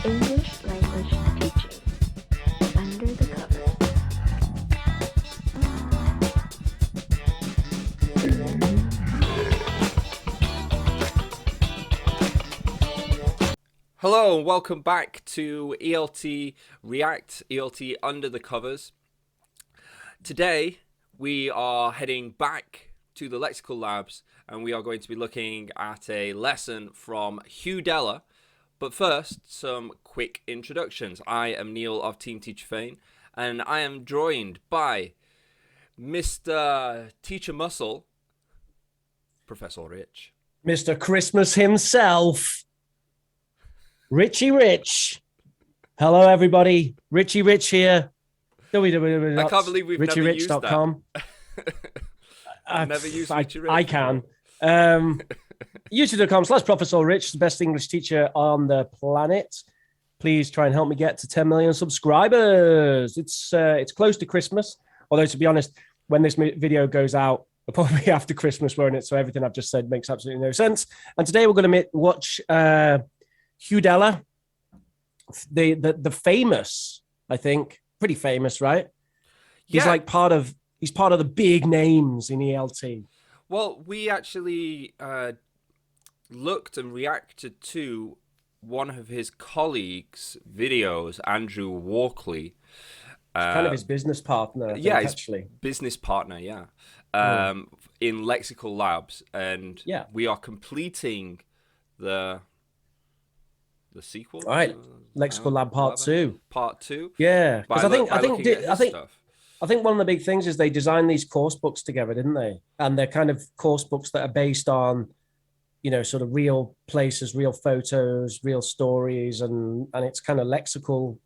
English language teaching under the covers. Hello and welcome back to ELT React, ELT Under the Covers. Today we are heading back to the Lexical Labs and we are going to be looking at a lesson from Hugh Dellar. But first, some quick introductions. I am Neil of Team Teacher Fane and I am joined by Mr. Teacher Muscle, Professor Rich. Mr. Christmas himself, Richie Rich. Hello, everybody. Richie Rich here. I can't believe we've never used that. I've never used Richie Rich. I can. YouTube.com/Professor Rich, the best English teacher on the planet. Please try and help me get to 10 million subscribers. It's close to Christmas. Although, to be honest, when this video goes out, it'll probably be after Christmas, won't it? So everything I've just said makes absolutely no sense. And today we're going to watch Hugh Dellar, the famous, I think, pretty famous, right? He's like part of the big names in ELT. Well, we actually looked and reacted to one of his colleagues' videos, Andrew Walkley. Kind of his business partner, I think, actually. Business partner, in Lexical Labs. And we are completing the sequel. All right, Lexical Lab Part 2. Part 2. Yeah, because I think one of the big things is they designed these course books together, didn't they? And they're kind of course books that are based on, sort of real places, real photos, real stories, and it's kind of lexically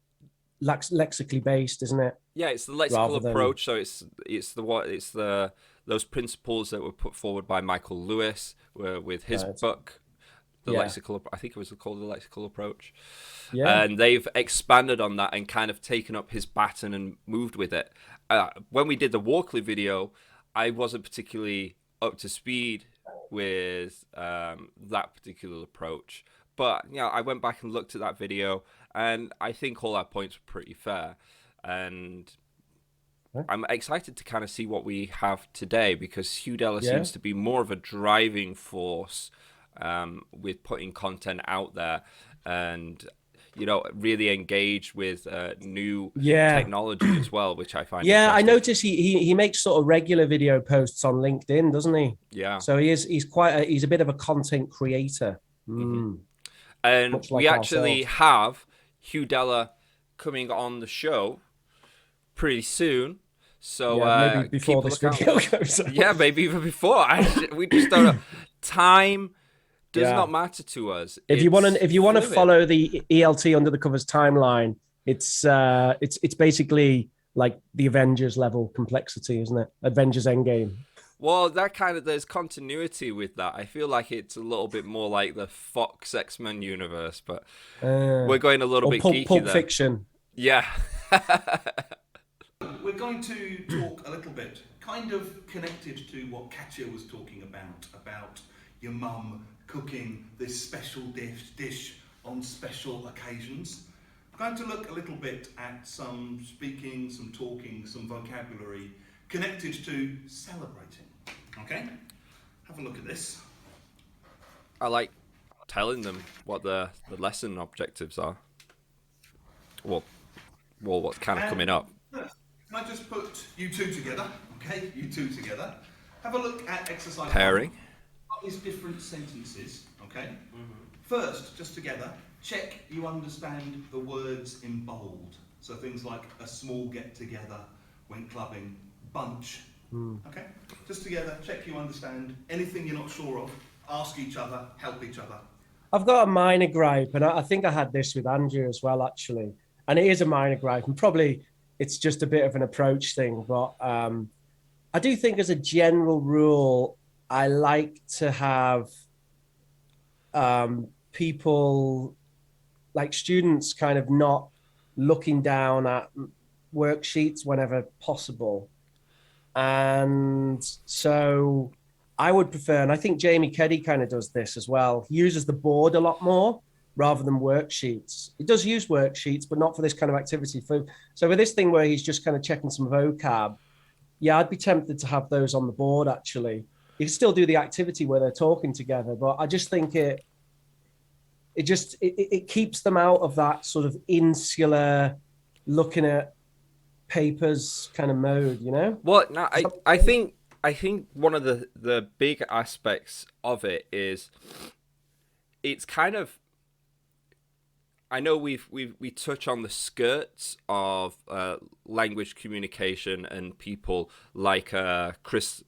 based, isn't it? Yeah, it's the lexical approach. So it's those principles that were put forward by Michael Lewis with his book. Lexical, I think it was called the Lexical Approach. Yeah. And they've expanded on that and kind of taken up his baton and moved with it. When we did the Walkley video, I wasn't particularly up to speed with that particular approach. But I went back and looked at that video, and I think all our points were pretty fair. And I'm excited to kind of see what we have today, because Hugh Dellar seems to be more of a driving force with putting content out there and really engaged with new technology as well, which I find interesting. I notice he makes sort of regular video posts on LinkedIn, doesn't he? So he's a bit of a content creator. And we actually have Hugh Dellar coming on the show pretty soon. So maybe before this video goes out. Yeah, maybe even before. We just don't know. Time does not matter to us. If you want to follow the ELT Under the Covers timeline, it's basically like the Avengers level complexity, isn't it? Avengers Endgame. Well, there's continuity with that. I feel like it's a little bit more like the Fox X-Men universe, but we're going a little bit geeky Pulp there. Fiction. Yeah. We're going to talk a little bit, kind of connected to what Katya was talking about your mum cooking this special dish on special occasions. I'm going to look a little bit at some speaking, some talking, some vocabulary connected to celebrating. Okay? Have a look at this. I like telling them what the lesson objectives are. Well, what's kind of coming up. Can I just put you two together? Okay, you two together. Have a look at exercise pairing. These different sentences, okay? First, just together, check you understand the words in bold. So things like a small get-together, went clubbing, bunch, okay? Just together, check you understand. Anything you're not sure of, ask each other, help each other. I've got a minor gripe, and I think I had this with Andrew as well, actually. And it is a minor gripe, and probably it's just a bit of an approach thing, but I do think as a general rule, I like to have people, like students, kind of not looking down at worksheets whenever possible. And so I would prefer, and I think Jamie Keddy kind of does this as well, he uses the board a lot more rather than worksheets. He does use worksheets, but not for this kind of activity. So with this thing where he's just kind of checking some vocab, yeah, I'd be tempted to have those on the board, actually. You can still do the activity where they're talking together, but I just think it keeps them out of that sort of insular looking at papers kind of mode, you know? Well, no, I think one of the big aspects of it is it's kind of, I know we touch on the skirts of language communication and people like Chris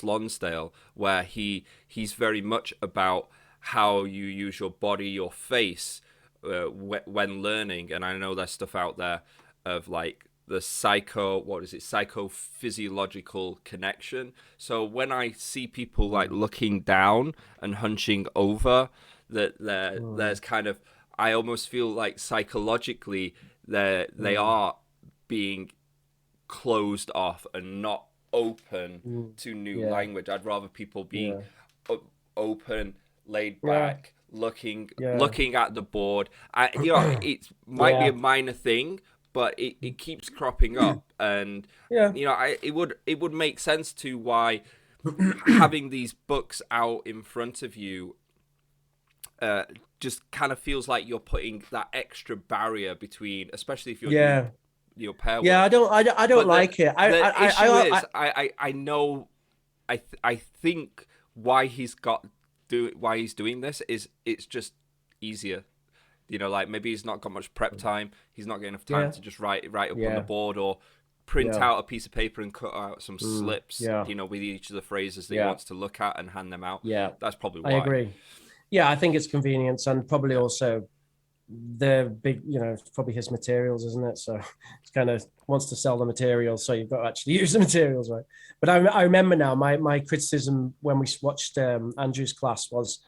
Lonsdale, where he's very much about how you use your body, your face when learning. And I know there's stuff out there of like the psychophysiological connection. So when I see people like looking down and hunching over, there's kind of, I almost feel like psychologically they are being closed off and not open to new language. I'd rather people be open, laid back, looking at the board. It might be a minor thing, but it keeps cropping up, and it would make sense to why having these books out in front of you just kind of feels like you're putting that extra barrier between, especially if you're doing your pair work. I don't like it. I know. I think why he's doing this is it's just easier. You know, like maybe he's not got much prep time. He's not getting enough time to just write up on the board or print out a piece of paper and cut out some slips. You know, with each of the phrases that he wants to look at and hand them out. Yeah, that's probably why. I agree. Yeah, I think it's convenience and probably also the big, it's probably his materials, isn't it? So it's kind of wants to sell the materials, so you've got to actually use the materials, right? But I remember now my criticism when we watched Andrew's class was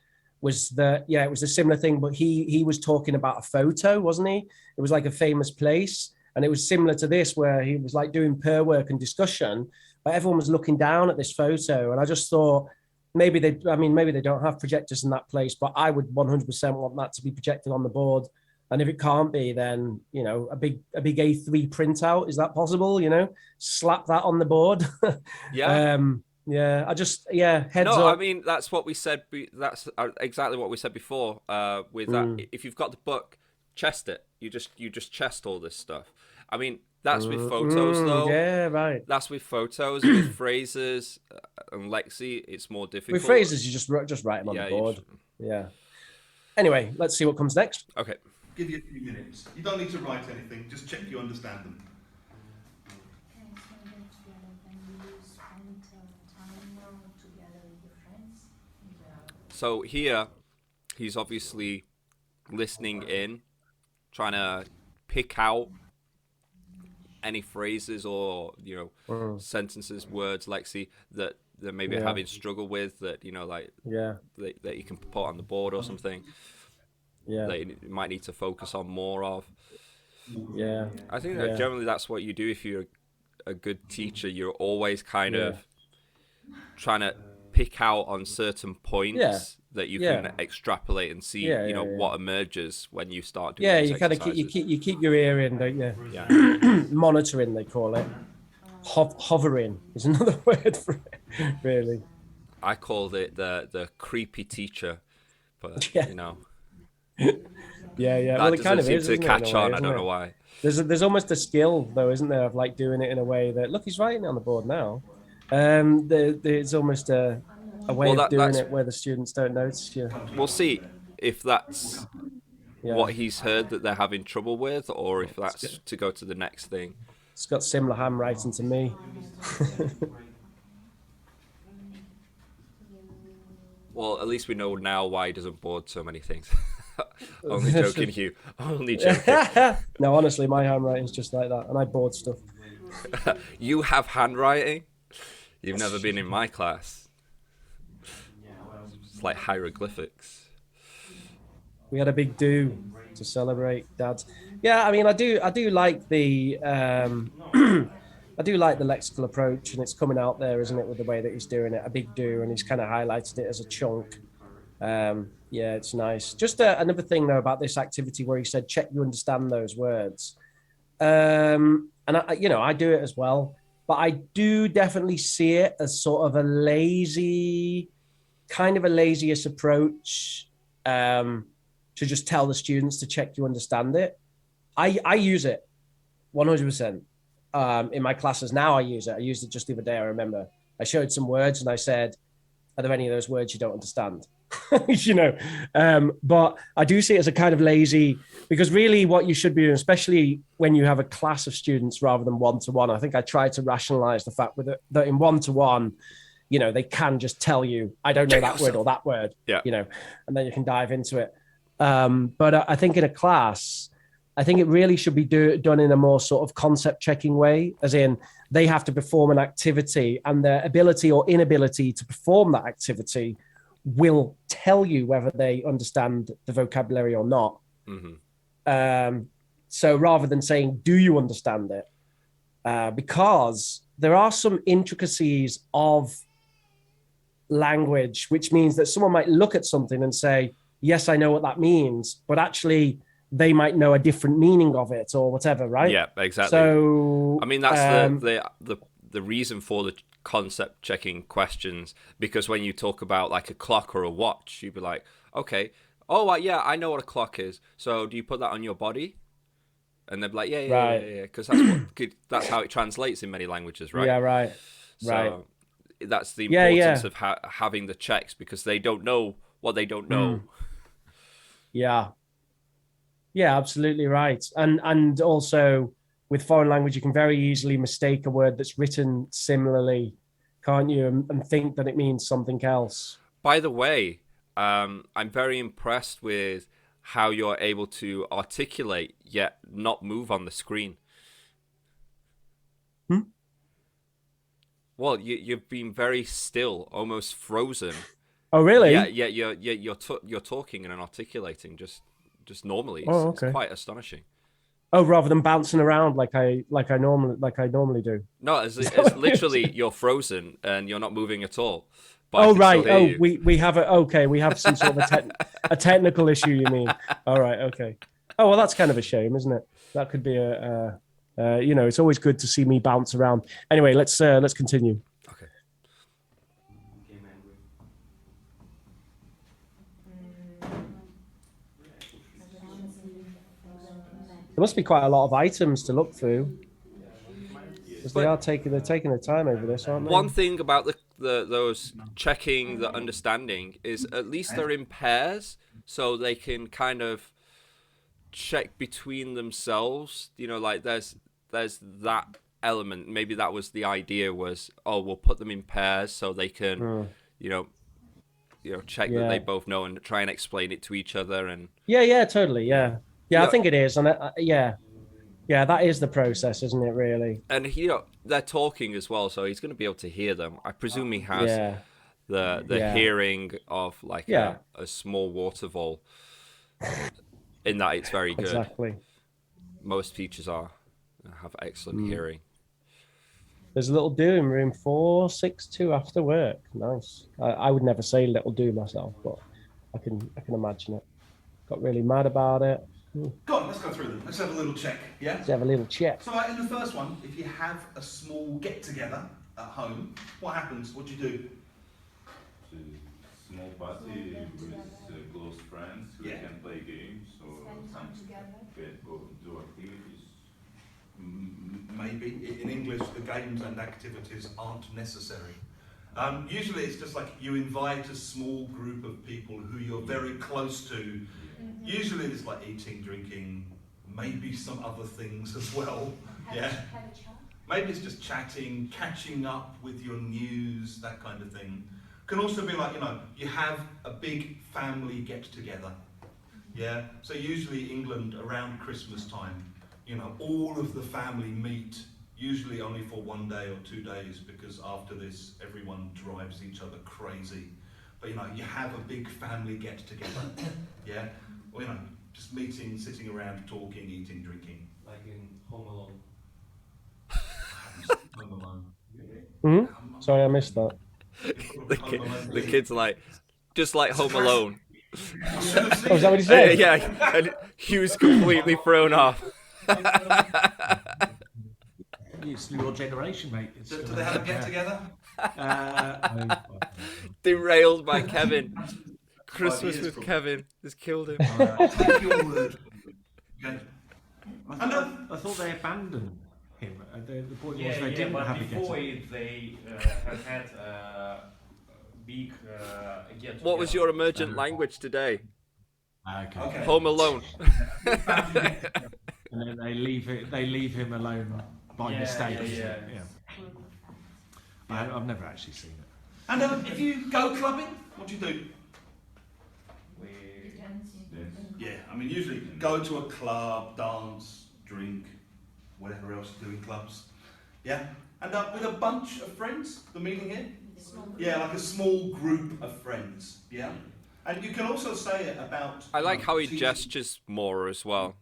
that, it was a similar thing, but he was talking about a photo, wasn't he? It was like a famous place. And it was similar to this, where he was like doing pair work and discussion, but everyone was looking down at this photo. And I just thought, maybe they don't have projectors in that place, but I would 100% want that to be projected on the board. And if it can't be, then, a big A3 printout, is that possible? Slap that on the board. Heads up. I mean, that's what we said. That's exactly what we said before with that. If you've got the book, chest it. You just chest all this stuff. I mean, that's with photos, though. Yeah, right. That's with photos. With phrases and Lexi, it's more difficult. With phrases, you just write them on the board. Yeah. Anyway, let's see what comes next. Okay. Give you a few minutes. You don't need to write anything. Just check you understand them. So here, he's obviously listening in, trying to pick out any phrases or sentences, words, Lexi, that maybe having struggle with, that that you can put on the board or something. That you might need to focus on more of. I think that generally that's what you do if you're a good teacher. You're always kind of trying to pick out on certain points that you can extrapolate and see what emerges when you start doing you kind of keep your ear in, don't you? Monitoring, they call it. Hovering is another word for it, really. I called it the creepy teacher, but That well, it kind of seem to catch on. I don't know why. There's almost a skill, though, isn't there, of like doing it in a way that, look, he's writing it on the board now. There's almost a way of doing it where the students don't notice you. We'll see if that's what he's heard that they're having trouble with, or if that's to go to the next thing. It's got similar handwriting to me. Well, at least we know now why he doesn't board so many things. Only joking, Hugh. Only joking. No, honestly, my handwriting's just like that, and I board stuff. You have handwriting? You've never been in my class. It's like hieroglyphics. We had a big do to celebrate Dad's. Yeah, I mean, I do like the I do like the lexical approach, and it's coming out there, isn't it, with the way that he's doing it, a big do, and he's kind of highlighted it as a chunk. Yeah, it's nice. Just another thing though about this activity where he said, check you understand those words. And I do it as well, but I do definitely see it as sort of a lazy, kind of a laziest approach to just tell the students to check you understand it. I use it 100% in my classes now. I use it. I used it just the other day. I remember I showed some words and I said, "Are there any of those words you don't understand?" But I do see it as a kind of lazy, because really what you should be doing, especially when you have a class of students rather than one-to-one, I think I tried to rationalize the fact with it, that in one-to-one, they can just tell you, I don't know that word or that word, and then you can dive into it. But I think in a class, I think it really should be done in a more sort of concept checking way, as in they have to perform an activity and their ability or inability to perform that activity will tell you whether they understand the vocabulary or not. Mm-hmm. So rather than saying, do you understand it? Because there are some intricacies of language, which means that someone might look at something and say, yes, I know what that means, but actually they might know a different meaning of it or whatever, right? Yeah, exactly. So I mean, that's the reason for the concept checking questions, because when you talk about like a clock or a watch, you'd be like, okay, yeah, I know what a clock is, so do you put that on your body? And they'd be like, yeah, because that's how it translates in many languages, right? Yeah, right. So that's the importance of having the checks, because they don't know what they don't know. Yeah, absolutely right. And also with foreign language, you can very easily mistake a word that's written similarly, can't you? And think that it means something else. By the way, I'm very impressed with how you're able to articulate yet not move on the screen. Well, you've been very still, almost frozen. Oh, really? Yeah. You're talking and articulating just normally. It's quite astonishing. Oh, rather than bouncing around like I normally do. No, it's literally you're frozen and you're not moving at all. Oh, right. Oh, we have we have some sort of a technical issue, you mean? All right, okay. Oh, well, that's kind of a shame, isn't it? That could be it's always good to see me bounce around. Anyway, let's continue. Okay. There must be quite a lot of items to look through, because they're taking the time over this, aren't they? One thing about those checking the understanding is at least they're in pairs, so they can kind of check between themselves. Like there's that element. Maybe that was the idea, was we'll put them in pairs so they can check that they both know and try and explain it to each other. And totally, yeah, I think it is. And that is the process, isn't it, really? And they're talking as well, so he's going to be able to hear them. I presume he has the hearing of like a small water vole, in that it's very good. Exactly. Most teachers have excellent hearing. There's a little do in room 462 after work. Nice. I would never say little do myself, but I can imagine it. Got really mad about it. Go on, let's go through them. Let's have a little check, yeah? Let's have a little check. So in the first one, if you have a small get-together at home, what happens? What do you do? Small party with close friends who can play games or go do activities. Maybe. In English, the games and activities aren't necessary. Usually it's just like you invite a small group of people who you're very close to. Usually it's like eating, drinking, maybe some other things as well. Have a chat. Maybe it's just chatting, catching up with your news, that kind of thing. Can also be like, you have a big family get-together. Yeah? So usually England, around Christmas time, all of the family meet, usually only for 1 day or 2 days, because after this, everyone drives each other crazy. But, you have a big family get-together. Yeah? Or, just meeting, sitting around, talking, eating, drinking. Like in Home Alone. Home Alone. Mm-hmm. Sorry, I missed that. The kids are like, just like Home Alone. I should have seen Oh, is that what it. he said? Yeah, and Hugh's completely thrown off. It's your generation, mate. Do they have a get together? Derailed by Kevin. 5 Christmas years with probably. Kevin has killed him. I'll take your word. Okay. I thought they abandoned him. The point was they didn't but have a before get. they have had a big get. What was your emergent language today? Okay. Home Alone. And then they leave him alone by mistake. Yeah. I've never actually seen it. And if you go clubbing, what do you do? Yeah, I mean, usually go to a club, dance, drink, whatever else you do in clubs. Yeah, and with a bunch of friends, the meaning here? Yeah, like a small group of friends. Yeah, and you can also say it about. I like how he teachers. gestures more as well.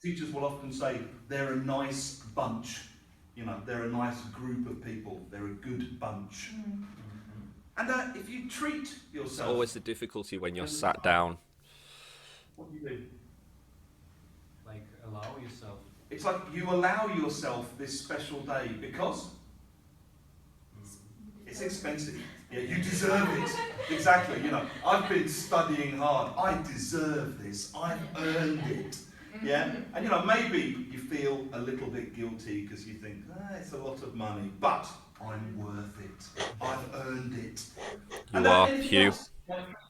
Teachers will often say they're a nice bunch. You know, they're a nice group of people. They're a good bunch. And if you treat It's yourself, always the difficulty when you're sat down. what do you do? Like allow yourself. It's like you allow yourself this special day because it's expensive. Yeah, you deserve it. Exactly. You know, I've been studying hard. I deserve this. I've earned it. Yeah, and you know, maybe you feel a little bit guilty because you think, it's a lot of money, but I'm worth it. I've earned it. You are, Hugh.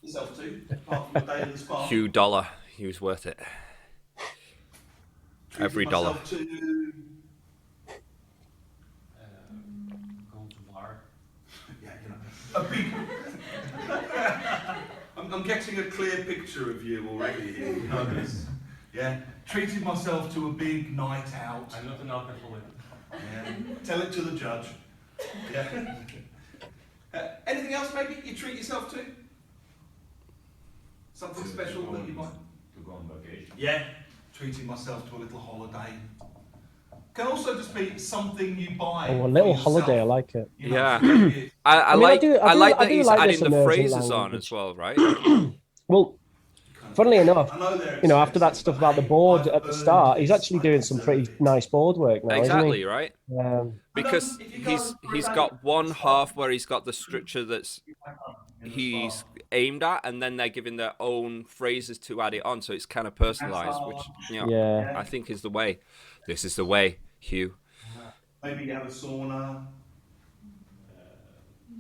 Yourself too, apart from the day in the spa. Hugh Dellar. He was worth it. Treated Every dollar. myself to, Go to bar. yeah, you know, a big. I'm getting a clear picture of you already here. You know this. Yeah, treated myself to a big night out. I'm not an alcoholic. Yeah. Tell it to the judge. Yeah. Anything else maybe you treat yourself to? Something special that you might? To go on vacation. Yeah. Treating myself to a little holiday. Can also just be something you buy. Oh, a for little yourself. holiday. I like it. You know, Yeah. maybe I mean, I like do that he's like adding this the emergent phrases on language. as well, right? Well, funnily enough, I know they're you know, after that expensive, stuff but about the hey, board I've at the earned start, he's this, actually I doing some deserve pretty it. nice board work now, Exactly, isn't right? he? Because if you go he's for a got day one at the spa, half where he's got the structure that's in the he's spa. aimed at, and then they're giving their own phrases to add it on, so it's kind of personalized, which, you know, Yeah. I think is the way. This is the way, Hugh. Maybe you have a sauna.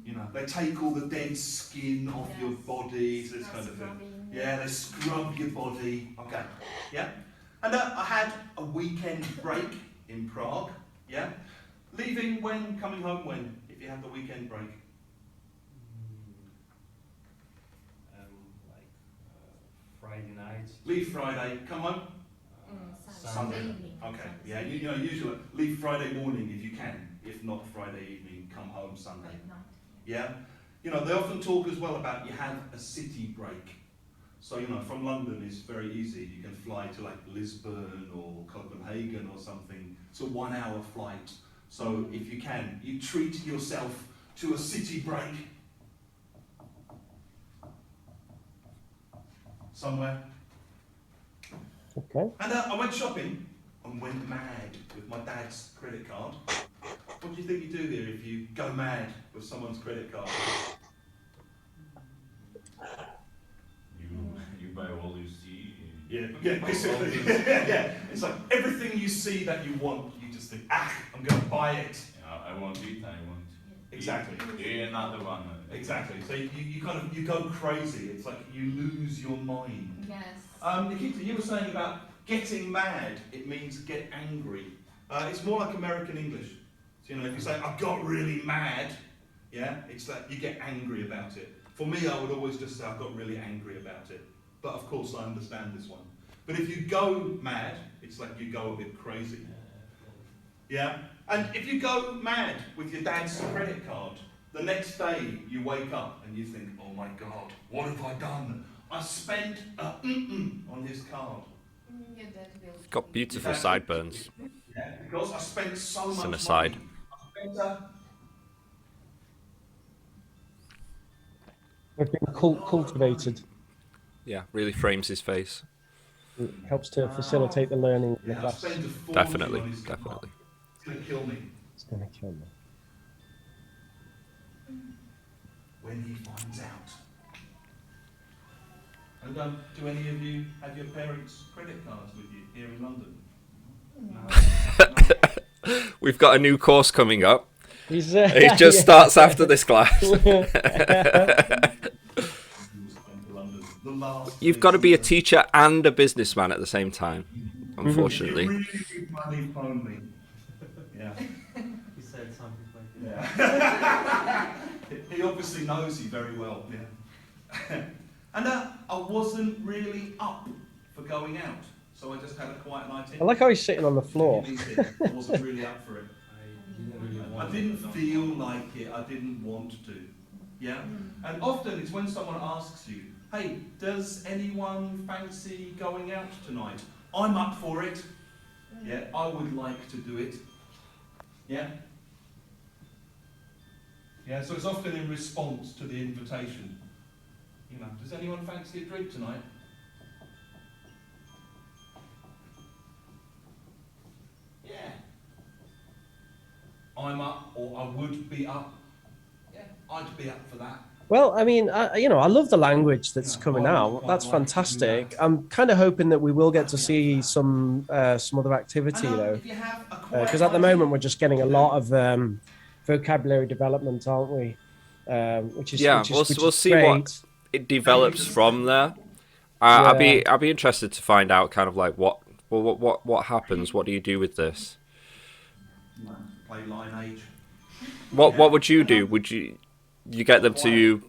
You know, they take all the dead skin off your body, so this kind of thing. Yeah, they scrub your body. Okay, yeah. And I had a weekend break in Prague. Yeah, leaving when, coming home when, if you have the weekend break. Like Friday night. Leave Friday, come home Sunday. Okay, yeah, you know, usually leave Friday morning if you can. If not Friday evening, come home Sunday. Yeah, you know, they often talk as well about you have a city break. So, you know, from London is very easy. You can fly to like Lisbon or Copenhagen or something. It's a 1 hour flight. So if you can, you treat yourself to a city break. Somewhere. Okay. And I went shopping and went mad with my dad's credit card. What do you think you do here if you go mad with someone's credit card? You buy all you see. Yeah, basically. Yeah, it's like everything you see that you want, you just think, I'm going to buy it. Yeah, I want it. I want. Exactly. Yeah, another one. Exactly. So you kind of you go crazy. It's like you lose your mind. Yes. Nikita, you were saying about getting mad. It means get angry. It's more like American English. So, you know, if you say I got really mad, yeah, it's like you get angry about it. For me, I would always just say I got really angry about it. But of course, I understand this one. But if you go mad, it's like you go a bit crazy. Yeah? And if you go mad with your dad's credit card, the next day you wake up and you think, oh my God, what have I done? I spent on his card. Got beautiful sideburns. Yeah, because I spent so It's much an aside. money. I spent, We've been cultivated. Yeah, really frames his face. It helps to facilitate the learning in the Yeah, I class. spent a fortune Definitely, on his guitar. definitely. It's going to kill me It's gonna kill me. when he finds out. And do any of you have your parents' credit cards with you here in London? No. We've got a new course coming up. It just starts after this class. You've got to be a teacher and a businessman at the same time, unfortunately. Really good money phone me. Yeah. He said something like that. Yeah. He obviously knows you very well. Yeah. And I wasn't really up for going out, so I just had a quiet night in. I like how he's sitting on the floor. I wasn't really up for it. I didn't really want I didn't feel like it. I didn't want to. Yeah. And often it's when someone asks you, "Hey, does anyone fancy going out tonight?" I'm up for it. Yeah. I would like to do it. Yeah. Yeah. So it's often in response to the invitation. You know, does anyone fancy a drink tonight? Yeah. I'm up, or I would be up. Yeah, I'd be up for that. Well, I mean, I love the language that's coming out. That's fantastic. I'm kind of hoping that we will get to see some other activity, though, because at the moment we're just getting a lot of vocabulary development, aren't we? Which is we'll see great. what it develops from there. I'd be interested to find out kind of like what happens. What do you do with this? Play Lineage. What would you do? Would you get them to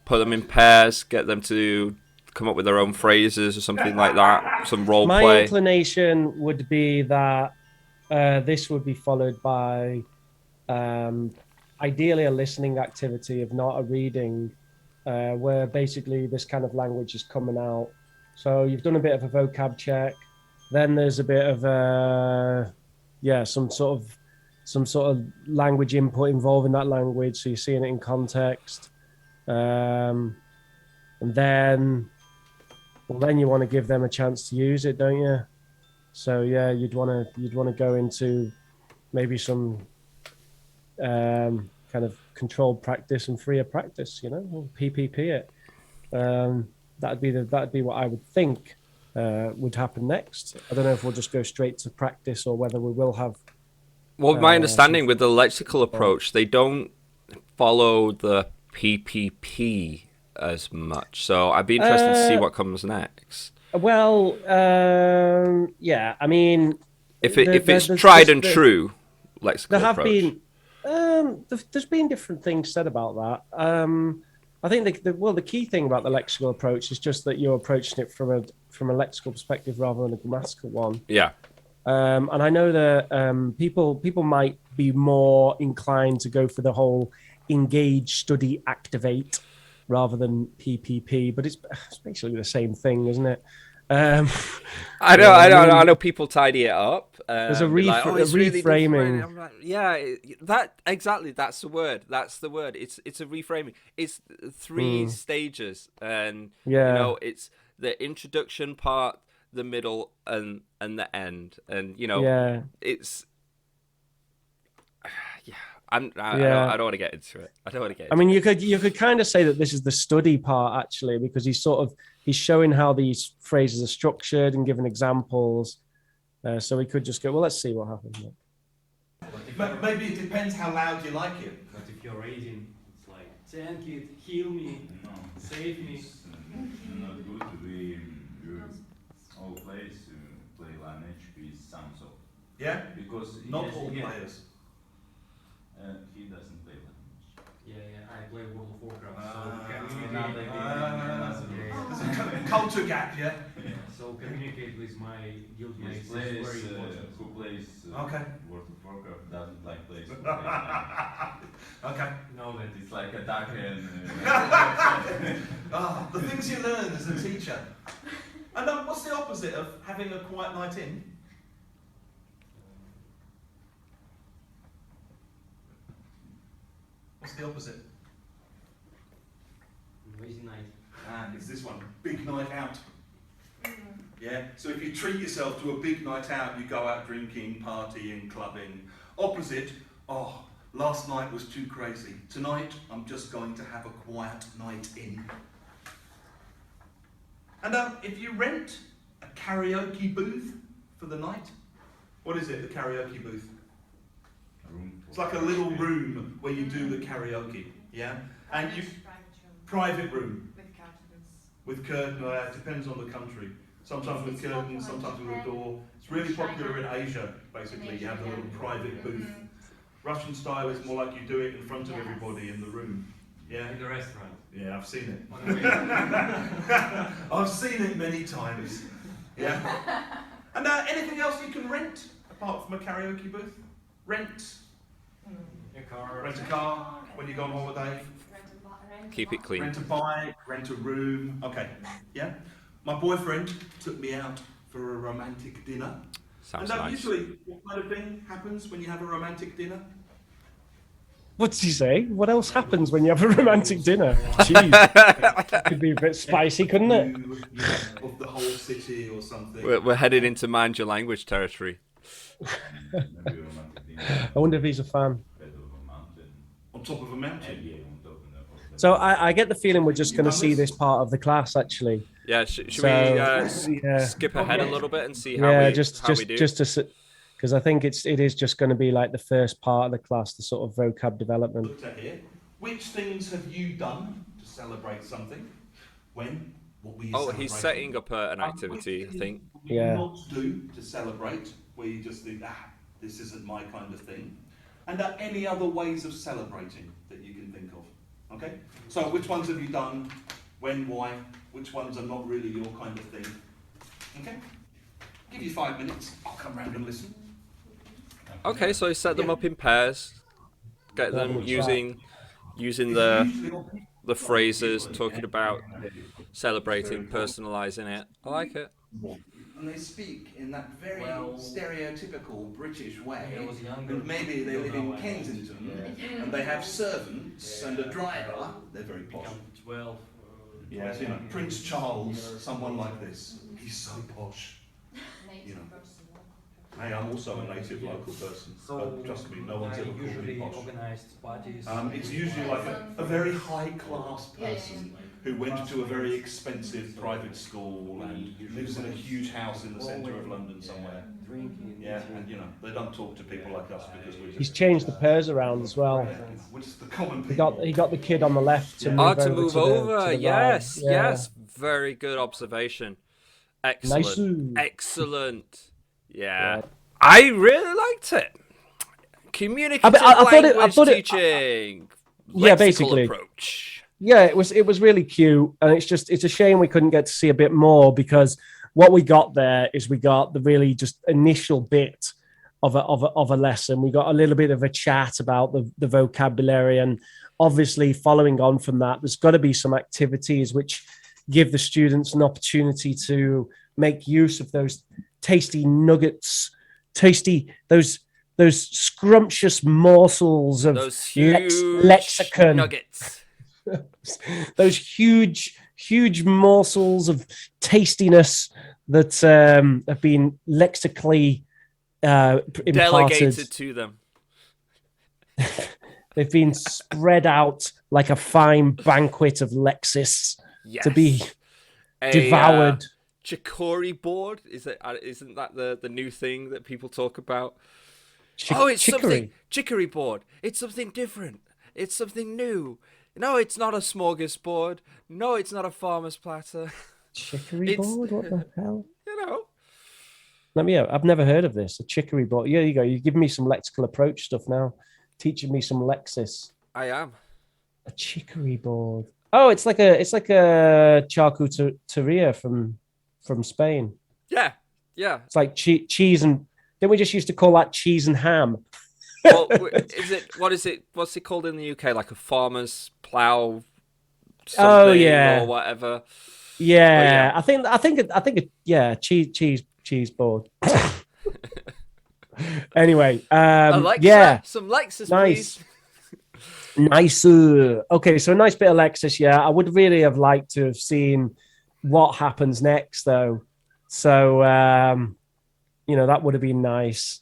put them in pairs, get them to come up with their own phrases or something like that, some role My play? inclination would be that this would be followed by ideally a listening activity, if not a reading, where basically this kind of language is coming out. So you've done a bit of a vocab check, then there's a bit of some sort of language input involving that language, so you're seeing it in context, and then you want to give them a chance to use it, don't you? So yeah, you'd want to go into maybe some kind of controlled practice and freer practice, PPP it. That'd be what I would think would happen next. I don't know if we'll just go straight to practice or whether we will have. Well, my understanding with the lexical approach, they don't follow the PPP as much. So I'd be interested to see what comes next. Well, yeah. I mean, if it's tried and true lexical there have approach. There's been different things said about that. I think the key thing about the lexical approach is just that you're approaching it from a lexical perspective rather than a grammatical one. Yeah. And I know that people might be more inclined to go for the whole engage, study, activate rather than PPP, but it's basically the same thing, isn't it? I know people tidy it up. There's a really reframing. I'm like, that's the word. It's a reframing. It's 3 stages, and it's the introduction part, the middle, and the end, and it's I don't want to get into it. I mean, you could kind of say that this is the study part actually, because he's showing how these phrases are structured and giving examples. So we could just go, well, let's see what happens. But maybe it depends how loud you like it. But if you're reading, it's like, thank you, heal me, save me. It's not good to be all players play Lineage with Samsung. Yeah? Because Not all players. He doesn't play Lineage. Yeah, I play World of Warcraft, Culture gap, yeah? so communicate with my guildmates Yes, is players very important. who plays World of Warcraft doesn't like players who play Lineage. Okay. No, that It's like attack and... The things you learn as a teacher. And what's the opposite of having a quiet night in? What's the opposite? noisy night. It's this one, big night out. Yeah, so if you treat yourself to a big night out, you go out drinking, partying, clubbing. Opposite, oh, last night was too crazy. Tonight, I'm just going to have a quiet night in. And if you rent a karaoke booth for the night, what is it, the karaoke booth? It's like a little room where you do the karaoke, yeah? And you private room. With curtains, it depends on the country. Sometimes with curtains, sometimes with a door. It's really popular in Asia, basically. You have a little private booth. Russian style is more like you do it in front of everybody in the room. Yeah? In the restaurant. Yeah, I've seen it. I've seen it many times. Yeah? And anything else you can rent, apart from a karaoke booth? Rent. A car. Rent a car when you go on holiday. Keep it clean. Rent a bike, rent a room. Okay, yeah. My boyfriend took me out for a romantic dinner. Sounds and nice. usually, what kind of thing happens when you have a romantic dinner? What did he say? What else happens when you have a romantic dinner? Jeez. Could be a bit spicy, couldn't it? Of the whole city or something. We're headed into mind your language territory. I wonder if he's a fan. On top of a mountain. So I get the feeling we're just going to see this part of the class, actually. Yeah, should we skip ahead a little bit and see how we do? Just to, because I think it is just going to be like the first part of the class, the sort of vocab development. Looked at here. Which things have you done to celebrate something? When? What were you celebrating? He's setting up an activity, I think. Yeah. Not do to celebrate, where you just think, this isn't my kind of thing. And any other ways of celebrating that you can think of? Okay? So which ones have you done? When, why? Which ones are not really your kind of thing? Okay? Give you 5 minutes. I'll come round and listen. Okay, so set them up in pairs. Get them using the phrases, talking about celebrating, personalising it. I like it. And they speak in that very stereotypical British way. And maybe they live in Kensington, and they have servants and a driver. They're very posh. 12. Yes, you know, Prince Charles, someone like this. He's so posh. You know. Hey, I'm also a native local person, but trust me, no one's ever called me posh. Organized parties. It's usually like a very high-class person who went to a very expensive private school and lives in a huge house in the centre of London somewhere. Yeah, and you know, they don't talk to people like us because we're just... He's changed the pairs around as well. We're just the common people. He got the kid on the left to move over. To the yes, right. yes. Very good observation. Excellent. Nice. Excellent. Yeah. I really liked it. Communicative teaching. Yeah, Lexical basically. Approach. Yeah, it was really cute, and it's a shame we couldn't get to see a bit more, because what we got there is we got the really just initial bit of a lesson. We got a little bit of a chat about the vocabulary, and obviously following on from that, there's got to be some activities which give the students an opportunity to make use of those tasty nuggets, those scrumptious morsels of those huge lexicon nuggets. Those huge morsels of tastiness that have been lexically imparted. Delegated to them. They've been spread out like a fine banquet of Lexis to be devoured. Chicory board, isn't that the new thing that people talk about? Chicory. Something chicory board. It's something different. It's something new. No, it's not a smorgasbord. No, it's not a farmer's platter. Chicory board? What the hell? You know. I've never heard of this. A chicory board. Yeah, you go. You're giving me some lexical approach stuff now. Teaching me some Lexis. I am. A chicory board. Oh, it's like a charcuteria from Spain. Yeah. It's like cheese and... Didn't we just used to call that cheese and ham? Well, what's it called in the UK? Like a farmer's plough or whatever. Yeah. I think cheese board. Anyway, Alexa, some Lexus, nice. please. Nice. Okay, so a nice bit of Lexis. Yeah, I would really have liked to have seen what happens next, though. So, that would have been nice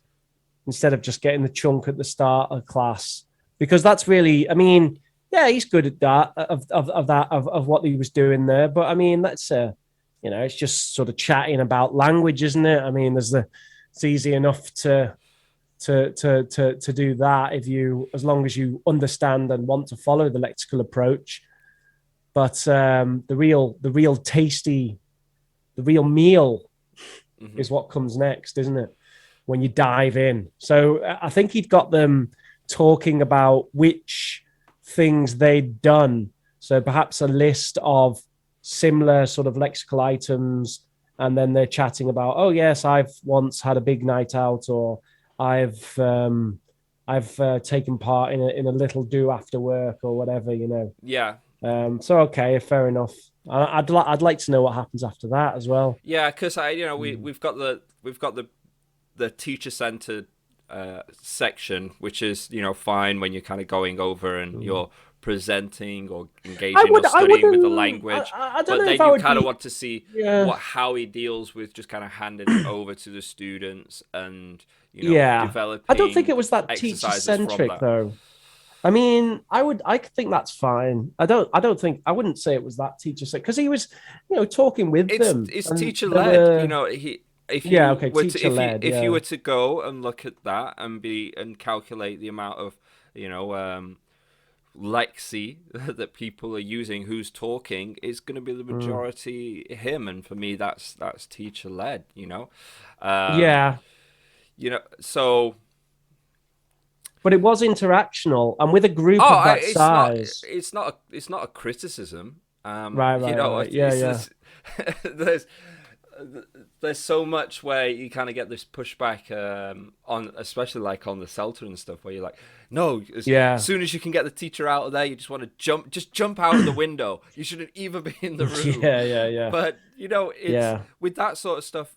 instead of just getting the chunk at the start of class, because that's really, I mean, yeah, he's good at that of what he was doing there. But I mean, that's it's just sort of chatting about language, isn't it? I mean, it's easy enough to do that as long as you understand and want to follow the lexical approach. But the real meal is what comes next, isn't it? When you dive in. So I think he'd got them talking about which things they'd done. So perhaps a list of similar sort of lexical items, and then they're chatting about, oh yes, I've once had a big night out, or I've taken part in a little do after work or whatever, Yeah. So okay, fair enough. I'd like to know what happens after that as well. Yeah, because we've got the teacher centered section, which is fine when you're kind of going over and you're presenting or engaging or studying with the language. I but then you kind of want to see how he deals with just kind of handing it over to the students and developing. I don't think it was that teacher centric though. I mean, I think that's fine. I wouldn't say it was that teacher centric, because he was talking with them. It's teacher led. If you were to go and look at that and calculate the amount of lexi that people are using, who's talking, it's going to be the majority him, and for me that's teacher led. So. But it was interactional, and with a group of that size, it's not a criticism. Right. There's so much where you kind of get this pushback on, especially like on the CELTA and stuff, where you're like, no, as soon as you can get the teacher out of there, you just want to jump out of the window. You shouldn't even be in the room. Yeah. But with that sort of stuff,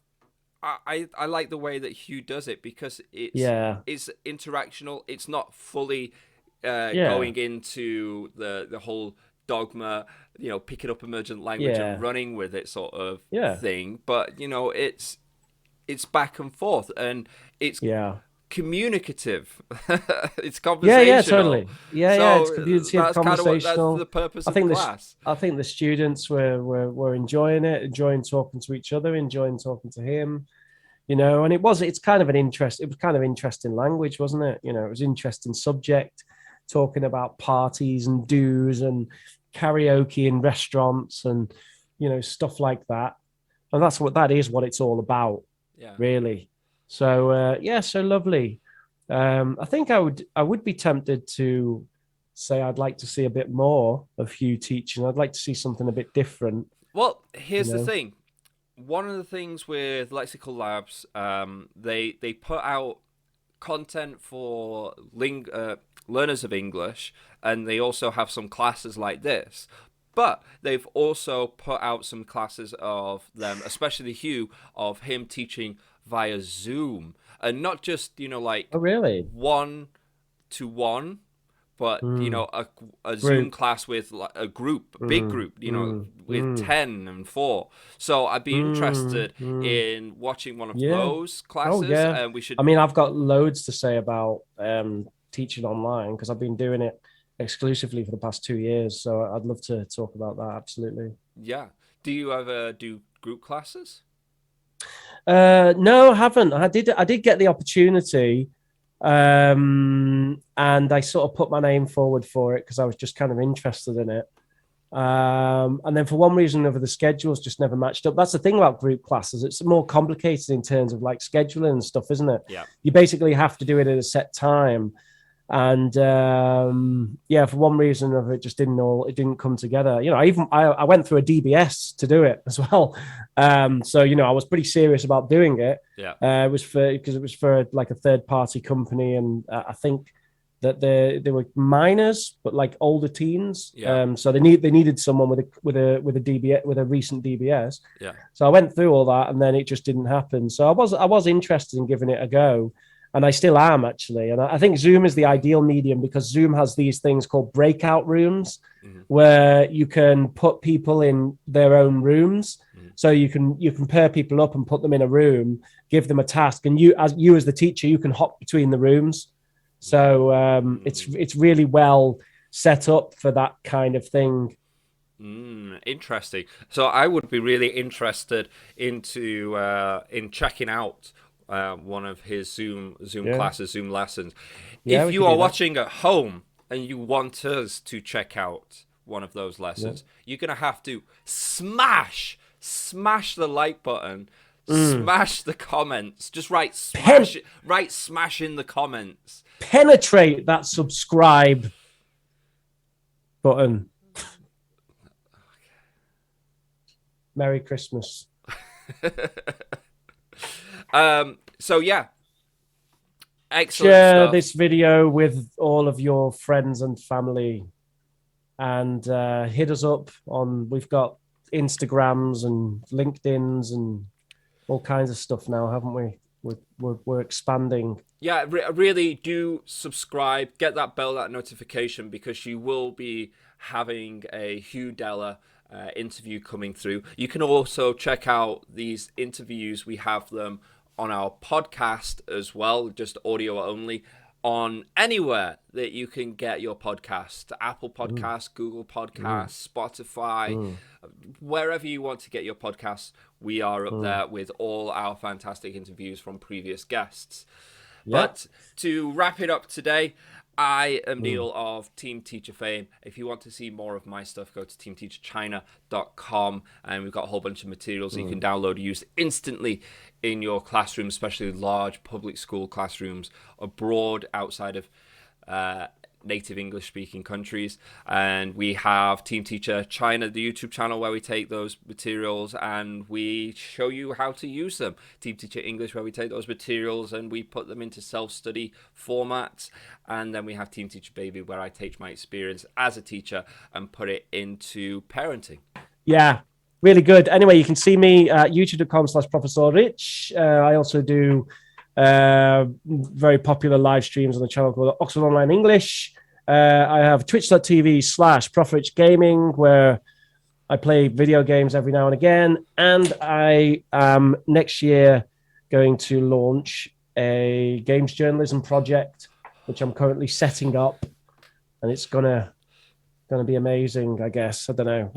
I like the way that Hugh does it, because it's interactional. It's not fully going into the whole dogma, picking up emergent language and running with it sort of thing. But it's back and forth, and it's communicative. It's conversational. Yeah, totally. It's communicative, conversational. That's the purpose of the class. I think the students were enjoying it, enjoying talking to each other, enjoying talking to him. And it's kind of interesting language, wasn't it? It was interesting subject, talking about parties and do's and karaoke in restaurants and stuff like that. And that is what it's all about, really. So so lovely. I think I would be tempted to say I'd like to see a bit more of Hugh teaching. I'd like to see something a bit different. Well, here's the thing. One of the things with Lexical Labs, they put out content for learners of English, and they also have some classes like this. But they've also put out some classes of them, especially Hugh, of him teaching via Zoom, and not just really 1-to-1, but a Zoom class with like a big group, with 10 and 4. So I'd be interested in watching one of those classes. And we should. I mean, I've got loads to say about teaching online, because I've been doing it exclusively for the past 2 years. So I'd love to talk about that. Absolutely. Yeah. Do you ever do group classes? No, I haven't. I did get the opportunity, and I sort of put my name forward for it because I was just kind of interested in it. And then for one reason or another, the schedules just never matched up. That's the thing about group classes. It's more complicated in terms of like scheduling and stuff, isn't it? Yeah. You basically have to do it at a set time. And for one reason or another, it just didn't come together. I went through a DBS to do it as well. So I was pretty serious about doing it. Yeah. It was for like a third party company, and I think that they were minors, but like older teens. Yeah. So they needed someone with a DBS, with a recent DBS. Yeah. So I went through all that, and then it just didn't happen. So I was interested in giving it a go. And I still am, actually. And I think Zoom is the ideal medium because Zoom has these things called breakout rooms where you can put people in their own rooms. So you can pair people up and put them in a room, give them a task. And you as the teacher, you can hop between the rooms. So it's really well set up for that kind of thing. Interesting. So I would be really interested in checking out one of his Zoom classes, Zoom lessons. If you are watching at home and you want us to check out one of those lessons, you're going to have to smash the like button, smash the comments, just write smash in the comments. Penetrate that subscribe button. Merry Christmas. So yeah, excellent Share stuff. this video with all of your friends and family, and hit us up on. We've got Instagrams and LinkedIn's and all kinds of stuff now, haven't we? We're expanding. Yeah, really do subscribe. Get that bell, that notification, because you will be having a Hugh Dellar interview coming through. You can also check out these interviews. We have them on our podcast as well, just audio only, on anywhere that you can get your podcast. Apple Podcasts, Google Podcasts, Spotify, wherever you want to get your podcasts, we are up there with all our fantastic interviews from previous guests. But to wrap it up today, I am Neil of Team Teacher fame. If you want to see more of my stuff, go to teamteacherchina.com, and we've got a whole bunch of materials that you can download and use instantly in your classroom, especially large public school classrooms abroad outside of native English speaking countries. And we have Team Teacher China, the YouTube channel, where we take those materials and we show you how to use them. Team Teacher English, where we take those materials and we put them into self-study formats. And then we have Team Teacher Baby, where I take my experience as a teacher and put it into parenting. Yeah, really good. Anyway, you can see me at youtube.com/Professor Rich. I also do very popular live streams on the channel called Oxford Online English. I have twitch.tv/Prof Rich Gaming, where I play video games every now and again. And I am next year going to launch a games journalism project, which I'm currently setting up, and it's gonna be amazing, I guess. I don't know.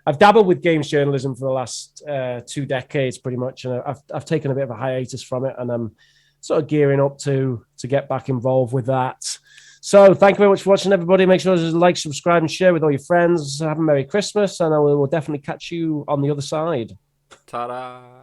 I've dabbled with games journalism for the last 2 decades, pretty much, and I've taken a bit of a hiatus from it, and I'm sort of gearing up to get back involved with that. So thank you very much for watching, everybody. Make sure to like, subscribe, and share with all your friends. Have a Merry Christmas, and I will definitely catch you on the other side. Ta-da!